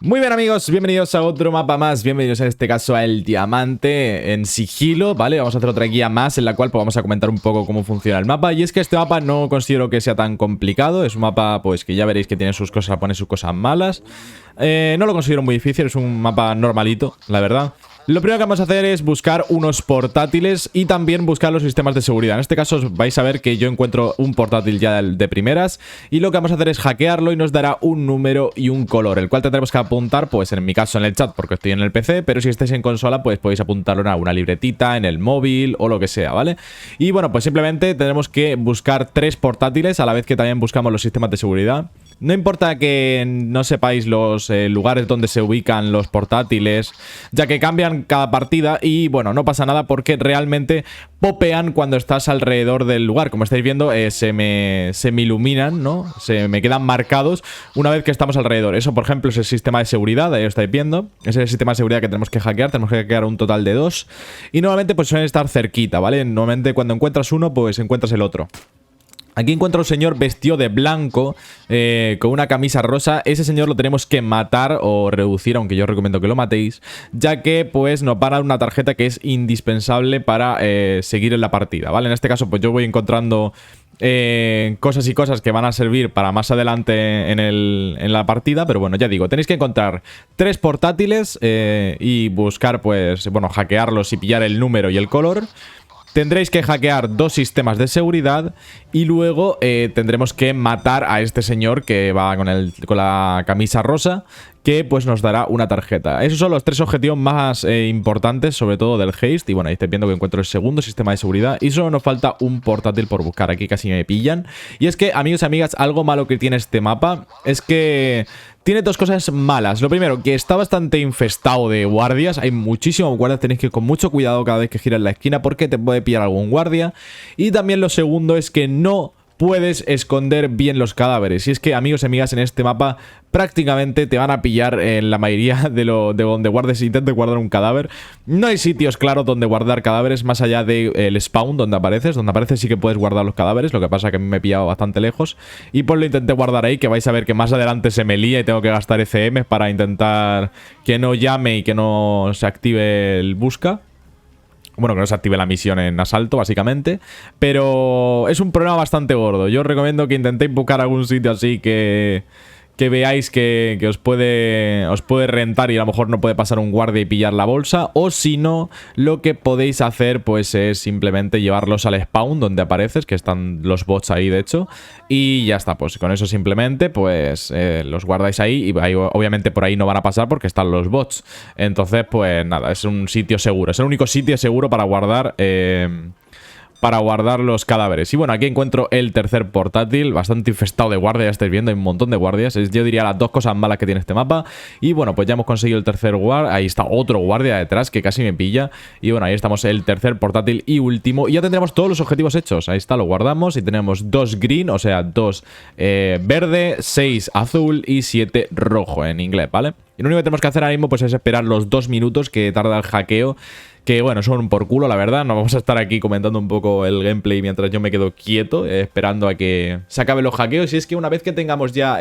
Muy bien amigos, bienvenidos a otro mapa más, bienvenidos en este caso a El Diamante en sigilo, ¿vale? Vamos a hacer otra guía más en la cual pues, vamos a comentar un poco cómo funciona el mapa. Y es que este mapa no considero que sea tan complicado, es un mapa pues que ya veréis que tiene sus cosas, pone sus cosas malas. No lo considero muy difícil, es un mapa normalito, la verdad. Lo primero que vamos a hacer es buscar unos portátiles y también buscar los sistemas de seguridad. En este caso vais a ver que yo encuentro un portátil ya de primeras y lo que vamos a hacer es hackearlo y nos dará un número y un color, el cual tendremos que apuntar, pues en mi caso en el chat porque estoy en el PC, pero si estáis en consola pues podéis apuntarlo en una libretita, en el móvil o lo que sea, ¿vale? Y bueno, pues simplemente tenemos que buscar 3 portátiles a la vez que también buscamos los sistemas de seguridad. No importa que no sepáis los lugares donde se ubican los portátiles, ya que cambian cada partida y bueno, no pasa nada porque realmente popean cuando estás alrededor del lugar. Como estáis viendo, se me iluminan, ¿no? Se me quedan marcados una vez que estamos alrededor. Eso, por ejemplo, es el sistema de seguridad, ahí lo estáis viendo. Ese es el sistema de seguridad que tenemos que hackear un total de 2. Y normalmente pues suelen estar cerquita, ¿vale? Normalmente cuando encuentras uno, pues encuentras el otro. Aquí encuentro a un señor vestido de blanco con una camisa rosa. Ese señor lo tenemos que matar o reducir, aunque yo os recomiendo que lo matéis, ya que pues nos van a dar una tarjeta que es indispensable para seguir en la partida, ¿vale? En este caso pues yo voy encontrando cosas y cosas que van a servir para más adelante en la partida, pero bueno, ya digo, tenéis que encontrar 3 portátiles y buscar pues, bueno, hackearlos y pillar el número y el color. Tendréis que hackear 2 sistemas de seguridad y luego tendremos que matar a este señor que va con la camisa rosa, que pues nos dará una tarjeta. Esos son los 3 objetivos más importantes, sobre todo del haste. Y bueno, ahí estáis viendo que encuentro el segundo sistema de seguridad y solo nos falta un portátil por buscar. Aquí casi me pillan. Y es que, amigos y amigas, algo malo que tiene este mapa es que tiene 2 cosas malas. Lo primero, que está bastante infestado de guardias. Hay muchísimos guardias, tenéis que ir con mucho cuidado cada vez que giras la esquina porque te puede pillar algún guardia. Y también lo segundo es que no puedes esconder bien los cadáveres. Y es que, amigos y amigas, en este mapa prácticamente te van a pillar en la mayoría de donde guardes e intentes guardar un cadáver. No hay sitios claros donde guardar cadáveres más allá del spawn donde apareces. Donde apareces sí que puedes guardar los cadáveres. Lo que pasa es que me he pillado bastante lejos y pues lo intenté guardar ahí, que vais a ver que más adelante se me lía y tengo que gastar ECM para intentar que no llame y que no se active el busca. Bueno, que no se active la misión en asalto, básicamente. Pero es un problema bastante gordo. Yo os recomiendo que intentéis buscar algún sitio así que veáis que os puede rentar y a lo mejor no puede pasar un guardia y pillar la bolsa. O si no, lo que podéis hacer pues es simplemente llevarlos al spawn donde apareces, que están los bots ahí de hecho. Y ya está, pues con eso simplemente pues los guardáis ahí y ahí, obviamente por ahí no van a pasar porque están los bots. Entonces pues nada, es un sitio seguro, es el único sitio seguro para guardar los cadáveres. Y bueno, aquí encuentro el tercer portátil, bastante infestado de guardias, ya estáis viendo, hay un montón de guardias. Yo diría las 2 cosas malas que tiene este mapa. Y bueno, pues ya hemos conseguido el tercer guardia. Ahí está otro guardia detrás que casi me pilla. Y bueno, ahí estamos, el tercer portátil y último. Y ya tendremos todos los objetivos hechos. Ahí está, lo guardamos y tenemos 2 green, o sea, 2 verde, 6 azul y 7 rojo en inglés, ¿vale? Y lo único que tenemos que hacer ahora mismo pues es esperar los 2 minutos que tarda el hackeo. Que bueno, son por culo, la verdad. No vamos a estar aquí comentando un poco el gameplay mientras yo me quedo quieto, esperando a que se acaben los hackeos. Y es que una vez que tengamos ya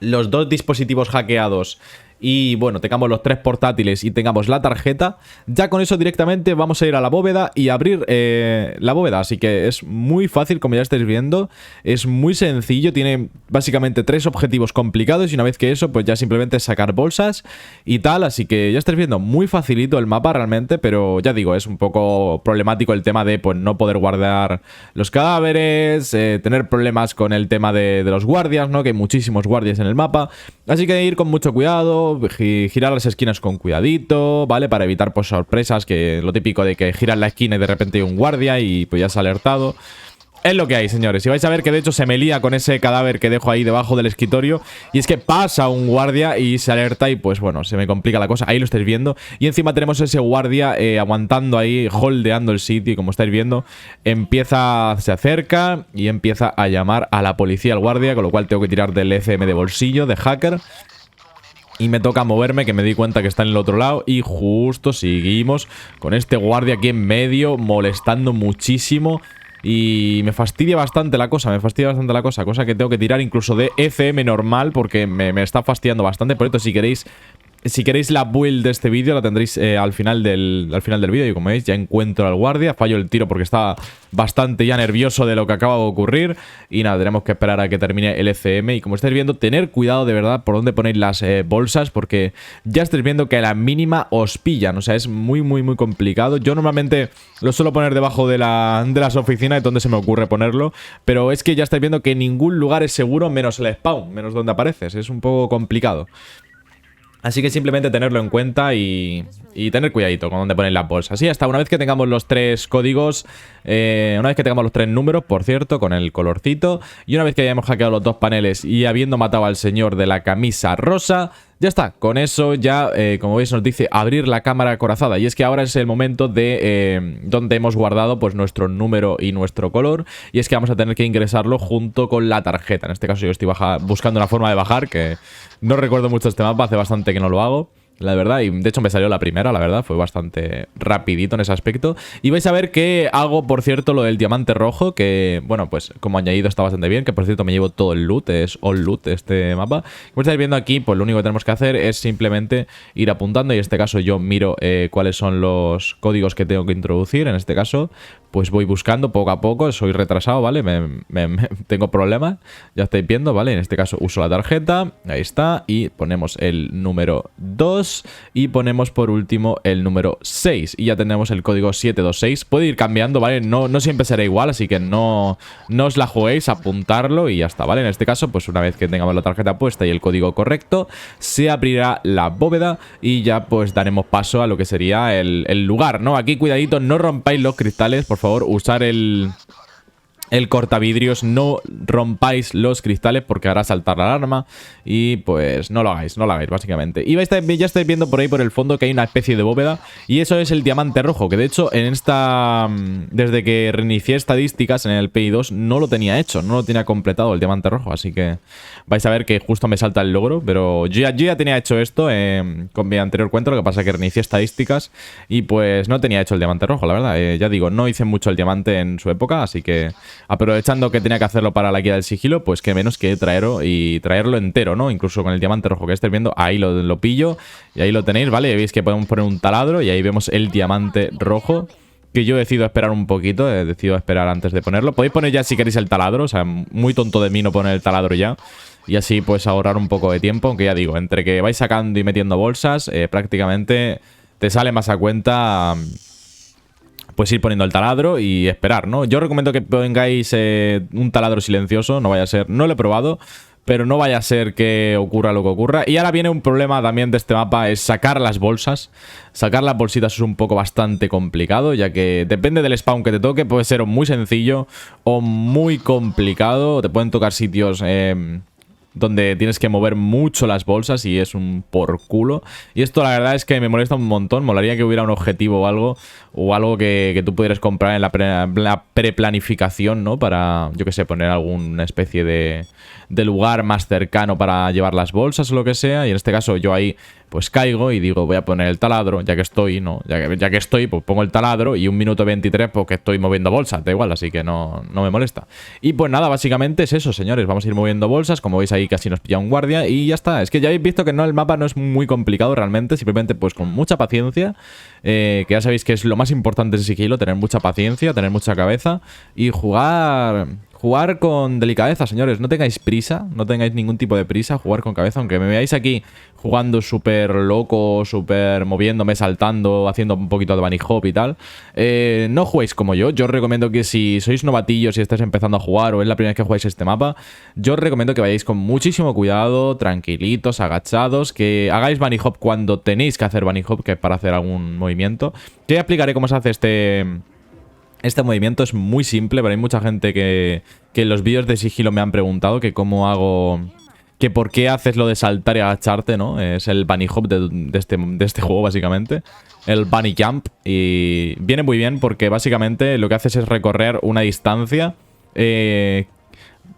los 2 dispositivos hackeados y bueno, tengamos los 3 portátiles y tengamos la tarjeta, ya con eso directamente vamos a ir a la bóveda y abrir la bóveda. Así que es muy fácil, como ya estáis viendo, es muy sencillo, tiene básicamente 3 objetivos complicados y una vez que eso, pues ya simplemente es sacar bolsas y tal. Así que ya estáis viendo, muy facilito el mapa realmente, pero ya digo, es un poco problemático el tema de pues no poder guardar los cadáveres, tener problemas con el tema de los guardias, ¿no? Que hay muchísimos guardias en el mapa, así que ir con mucho cuidado, girar las esquinas con cuidadito, ¿vale? Para evitar pues sorpresas, que lo típico de que giras la esquina y de repente hay un guardia y pues ya se ha alertado. Es lo que hay, señores. Y vais a ver que de hecho se me lía con ese cadáver que dejo ahí debajo del escritorio. Y es que pasa un guardia y se alerta y pues bueno, se me complica la cosa. Ahí lo estáis viendo. Y encima tenemos ese guardia aguantando ahí, holdeando el sitio. Y como estáis viendo, se acerca y empieza a llamar a la policía al guardia. Con lo cual tengo que tirar del ECM de bolsillo, de hacker. Y me toca moverme, que me di cuenta que está en el otro lado. Y justo seguimos con este guardia aquí en medio, molestando muchísimo. Y me fastidia bastante la cosa, cosa que tengo que tirar incluso de ECM normal porque me está fastidiando bastante. Por esto, si queréis la build de este vídeo, la tendréis al final del vídeo. Y como veis, ya encuentro al guardia. Fallo el tiro porque estaba bastante ya nervioso de lo que acaba de ocurrir. Y nada, tenemos que esperar a que termine el ECM. Y como estáis viendo, tener cuidado de verdad por dónde ponéis las bolsas, porque ya estáis viendo que a la mínima os pillan. O sea, es muy complicado. Yo normalmente lo suelo poner debajo de las oficinas, es donde se me ocurre ponerlo. Pero es que ya estáis viendo que ningún lugar es seguro menos el spawn, menos donde apareces. Es un poco complicado. Así que simplemente tenerlo en cuenta y tener cuidadito con dónde ponen las bolsas. Y hasta una vez que tengamos los 3 códigos, una vez que tengamos los 3 números, por cierto, con el colorcito, y una vez que hayamos hackeado los 2 paneles y habiendo matado al señor de la camisa rosa, ya está. Con eso ya, como veis, nos dice abrir la cámara acorazada. Y es que ahora es el momento de donde hemos guardado pues nuestro número y nuestro color. Y es que vamos a tener que ingresarlo junto con la tarjeta. En este caso yo estoy buscando una forma de bajar, que no recuerdo mucho este mapa, hace bastante que no lo hago, la verdad, y de hecho me salió la primera, la verdad, fue bastante rapidito en ese aspecto. Y vais a ver que hago, por cierto, lo del diamante rojo, que, bueno, pues como añadido está bastante bien, que por cierto me llevo todo el loot, es all loot este mapa. Como estáis viendo aquí, pues lo único que tenemos que hacer es simplemente ir apuntando, y en este caso yo miro cuáles son los códigos que tengo que introducir. En este caso, pues voy buscando poco a poco, soy retrasado, ¿vale? Tengo problemas, ya estáis viendo, ¿vale? En este caso uso la tarjeta, ahí está, y ponemos el número 2 y ponemos por último el número 6 y ya tenemos el código 726. Puede ir cambiando, ¿vale? No siempre será igual, así que no os la juguéis, apuntarlo y ya está, ¿vale? En este caso, pues una vez que tengamos la tarjeta puesta y el código correcto, se abrirá la bóveda y ya pues daremos paso a lo que sería el lugar, ¿no? Aquí cuidadito, no rompáis los cristales, por favor, usar el cortavidrios, no rompáis los cristales porque hará saltar la alarma y pues no lo hagáis, básicamente. Y ya estáis viendo por ahí por el fondo que hay una especie de bóveda y eso es el diamante rojo, que de hecho en desde que reinicié estadísticas en el PI2 no lo tenía hecho, no lo tenía completado el diamante rojo, así que vais a ver que justo me salta el logro, pero yo ya tenía hecho esto con mi anterior cuenta, lo que pasa es que reinicié estadísticas y pues no tenía hecho el diamante rojo, la verdad. Ya digo, no hice mucho el diamante en su época, así que aprovechando que tenía que hacerlo para la guía del sigilo, pues qué menos que traerlo entero, ¿no? Incluso con el diamante rojo que estáis viendo, ahí lo pillo y ahí lo tenéis, ¿vale? Y veis que podemos poner un taladro y ahí vemos el diamante rojo, que yo decido esperar un poquito, decido esperar antes de ponerlo. Podéis poner ya si queréis el taladro, o sea, muy tonto de mí no poner el taladro ya. Y así pues ahorrar un poco de tiempo, aunque ya digo, entre que vais sacando y metiendo bolsas, prácticamente te sale más a cuenta pues ir poniendo el taladro y esperar, ¿no? Yo recomiendo que pongáis un taladro silencioso, no vaya a ser, no lo he probado, pero no vaya a ser que ocurra lo que ocurra. Y ahora viene un problema también de este mapa, es sacar las bolsas. Sacar las bolsitas es un poco bastante complicado, ya que depende del spawn que te toque, puede ser o muy sencillo o muy complicado. Te pueden tocar sitios donde tienes que mover mucho las bolsas y es un por culo. Y esto la verdad es que me molesta un montón. Molaría que hubiera un objetivo o algo que tú pudieras comprar en la preplanificación, ¿no? Para, yo que sé, poner alguna especie de lugar más cercano para llevar las bolsas o lo que sea. Y en este caso yo ahí pues caigo y digo, voy a poner el taladro, ya que estoy, ¿no? Ya que estoy, pues pongo el taladro y 1 minuto 23 porque estoy moviendo bolsas, da igual, así que no me molesta. Y pues nada, básicamente es eso, señores, vamos a ir moviendo bolsas, como veis ahí casi nos pilla un guardia y ya está. Es que ya habéis visto que el mapa no es muy complicado realmente, simplemente pues con mucha paciencia, que ya sabéis que es lo más importante de sigilo, tener mucha paciencia, tener mucha cabeza y jugar con delicadeza, señores. No tengáis prisa, no tengáis ningún tipo de prisa. Jugar con cabeza, aunque me veáis aquí jugando súper loco, súper moviéndome, saltando, haciendo un poquito de bunny hop y tal. No juguéis como yo. Yo os recomiendo que si sois novatillos y estáis empezando a jugar o es la primera vez que jugáis este mapa, yo os recomiendo que vayáis con muchísimo cuidado, tranquilitos, agachados, que hagáis bunny hop cuando tenéis que hacer bunny hop, que es para hacer algún movimiento. Yo ya explicaré cómo se hace este movimiento. Es muy simple, pero hay mucha gente que en los vídeos de sigilo me han preguntado que cómo hago, que por qué haces lo de saltar y agacharte, ¿no? Es el bunny hop de este juego, básicamente. El bunny jump. Y viene muy bien porque básicamente lo que haces es recorrer una distancia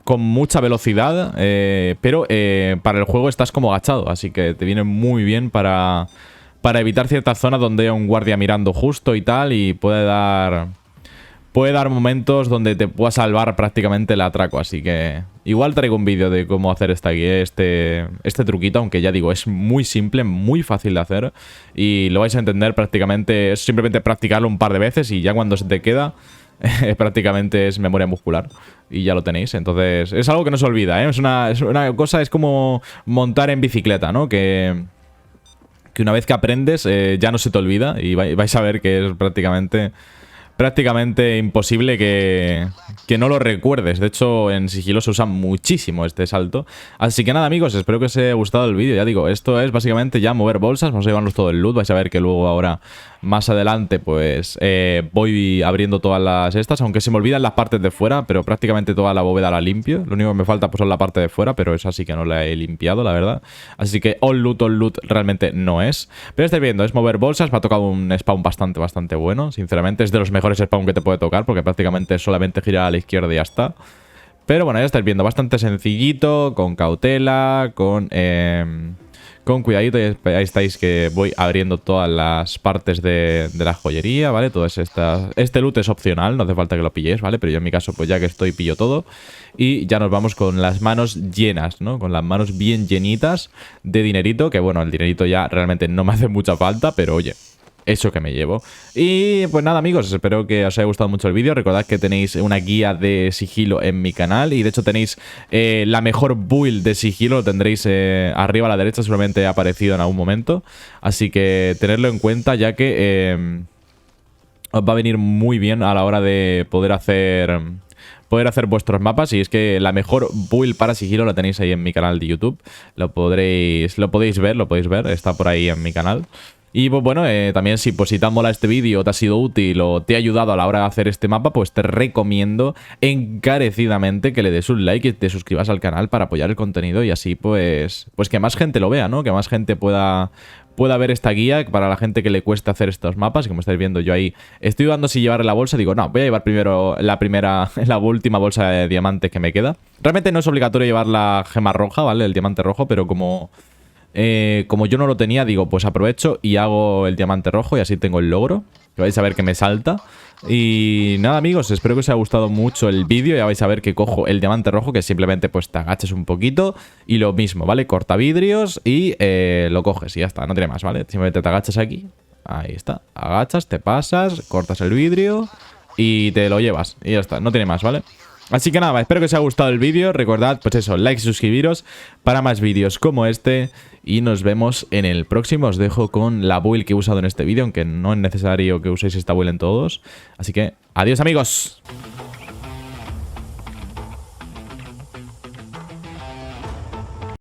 con mucha velocidad, pero para el juego estás como agachado, así que te viene muy bien para evitar ciertas zonas donde hay un guardia mirando justo y tal, y puede dar puede dar momentos donde te pueda salvar prácticamente el atraco. Así que igual traigo un vídeo de cómo hacer este truquito, aunque ya digo, es muy simple, muy fácil de hacer. Y lo vais a entender prácticamente, es simplemente practicarlo un par de veces y ya cuando se te queda, prácticamente es memoria muscular. Y ya lo tenéis, entonces es algo que no se olvida, ¿eh? Es una cosa, es como montar en bicicleta, ¿no? Que una vez que aprendes ya no se te olvida y vais a ver que es prácticamente imposible que no lo recuerdes. De hecho, en sigilo se usa muchísimo este salto. Así que nada, amigos, espero que os haya gustado el vídeo. Ya digo, esto es básicamente ya mover bolsas. Vamos a llevarnos todo el loot. Vais a ver que luego ahora, más adelante, pues voy abriendo todas las estas. Aunque se me olvidan las partes de fuera, pero prácticamente toda la bóveda la limpio. Lo único que me falta pues, son la parte de fuera, pero esa sí que no la he limpiado, la verdad. Así que all loot realmente no es. Pero estáis viendo, es mover bolsas. Me ha tocado un spawn bastante bueno. Sinceramente, es de los mejores spawn que te puede tocar, porque prácticamente es solamente girar a la izquierda y ya está. Pero bueno, ya estáis viendo, bastante sencillito, con cautela, con cuidadito. Y ahí estáis que voy abriendo todas las partes de la joyería, ¿vale? Todas estas... Este loot es opcional, no hace falta que lo pilléis, ¿vale? Pero yo en mi caso, pues ya que estoy, pillo todo. Y ya nos vamos con las manos llenas, ¿no? Con las manos bien llenitas de dinerito, que bueno, el dinerito ya realmente no me hace mucha falta, pero oye, eso que me llevo. Y pues nada, amigos, espero que os haya gustado mucho el vídeo. Recordad que tenéis una guía de sigilo en mi canal. Y de hecho tenéis la mejor build de sigilo. Lo tendréis arriba a la derecha. Seguramente ha aparecido en algún momento. Así que tenedlo en cuenta, ya que os va a venir muy bien a la hora de poder hacer vuestros mapas. Y es que la mejor build para sigilo la tenéis ahí en mi canal de YouTube. Lo podéis ver, está por ahí en mi canal. Y pues bueno, también si te ha molado este vídeo, te ha sido útil o te ha ayudado a la hora de hacer este mapa, pues te recomiendo encarecidamente que le des un like y te suscribas al canal para apoyar el contenido y así pues que más gente lo vea, ¿no? Que más gente pueda ver esta guía para la gente que le cuesta hacer estos mapas. Y como estáis viendo, yo ahí estoy dudando si llevar la bolsa. Digo, no, voy a llevar primero la última bolsa de diamantes que me queda. Realmente no es obligatorio llevar la gema roja, ¿vale? El diamante rojo, pero como yo no lo tenía, digo, pues aprovecho y hago el diamante rojo y así tengo el logro, que vais a ver que me salta. Y nada, amigos, espero que os haya gustado mucho el vídeo. Ya vais a ver que cojo el diamante rojo, que simplemente pues te agachas un poquito y lo mismo, ¿vale? Corta vidrios y lo coges y ya está, no tiene más, ¿vale? Simplemente te agachas aquí, ahí está, agachas, te pasas, cortas el vidrio y te lo llevas y ya está, no tiene más, ¿vale? Así que nada, espero que os haya gustado el vídeo. Recordad, pues eso, like y suscribiros para más vídeos como este. Y nos vemos en el próximo. Os dejo con la build que he usado en este vídeo, aunque no es necesario que uséis esta build en todos. Así que, adiós, amigos.